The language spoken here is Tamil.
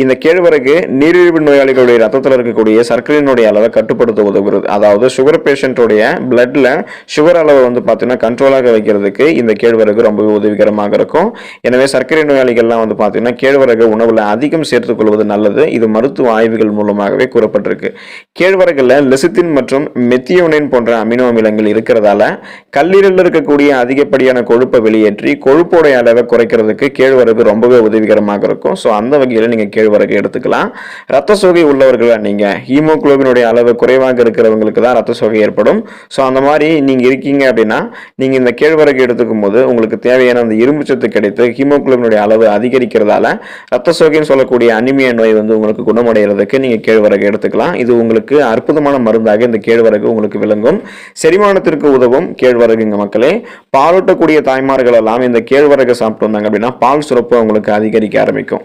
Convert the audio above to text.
இந்த கேழ்வரகு நீரிழிவு நோயாளிகளுடைய ரத்தத்தில் இருக்கக்கூடிய சர்க்கரையினுடைய அளவை கட்டுப்படுத்த உதவுகிறது. அதாவது சுகர் பேஷண்டோடைய பிளட்ல சுகர் அளவை பார்த்தீங்கன்னா கண்ட்ரோலாக வைக்கிறதுக்கு இந்த கேழ்வரகு ரொம்பவே உதவிகரமாக இருக்கும். எனவே சர்க்கரை நோயாளிகள்லாம் பார்த்தீங்கன்னா கேழ்வரகு உணவுல அதிகம் சேர்த்துக் கொள்வது நல்லது. இது மருத்துவ ஆய்வுகள் மூலமாகவே கூறப்பட்டிருக்கு. கேழ்வரகுல லெசித்தின் மற்றும் மெத்தியோனைன் போன்ற அமினோ அமிலங்கள் இருக்கிறதால கல்லீரலில் இருக்கக்கூடிய அதிகப்படியான கொழுப்பை வெளியேற்றி கொழுப்போடைய அளவை குறைக்கிறதுக்கு கேழ்வரகு ரொம்பவே உதவிகரமாக இருக்கும். ஸோ அந்த வகையில் நீங்க கேழ்வரகு எடுத்துக்கலாம். ரத்த சோகை உள்ளவர்களா நீங்க ஹீமோகுளோபினுடைய அளவு குறைவாக இருக்கிறவங்களுக்கு தான் ரத்த சோகை ஏற்படும். ஸோ அந்த மாதிரி நீங்க இருக்கீங்க அப்படின்னா நீங்க இந்த கேழ்வரகு எடுத்துக்கும் போது உங்களுக்கு தேவையான அந்த இரும்பு சத்து கிடைத்து ஹீமோகுளோபினுடைய அளவு அதிகரிக்கிறதால ரத்த சோகைன்னு சொல்லக்கூடிய அனிமியா நோய் உங்களுக்கு குணமடைகிறதுக்கு நீங்க கேழ்வரகு எடுத்துக்கலாம். இது உங்களுக்கு அற்புதமான மருந்தாக இந்த கேழ்வரகு உங்களுக்கு விளங்கும். செரிமானத்திற்கு உதவும் கேழ்வரகுங்க மக்களே. பாலூட்டக்கூடிய தாய்மார்கள் எல்லாம் இந்த கேழ்வரகு சாப்பிட்டு வந்தாங்க அப்படின்னா பால் சுரப்பு உங்களுக்கு அதிகரிக்க ஆரம்பிக்கும்.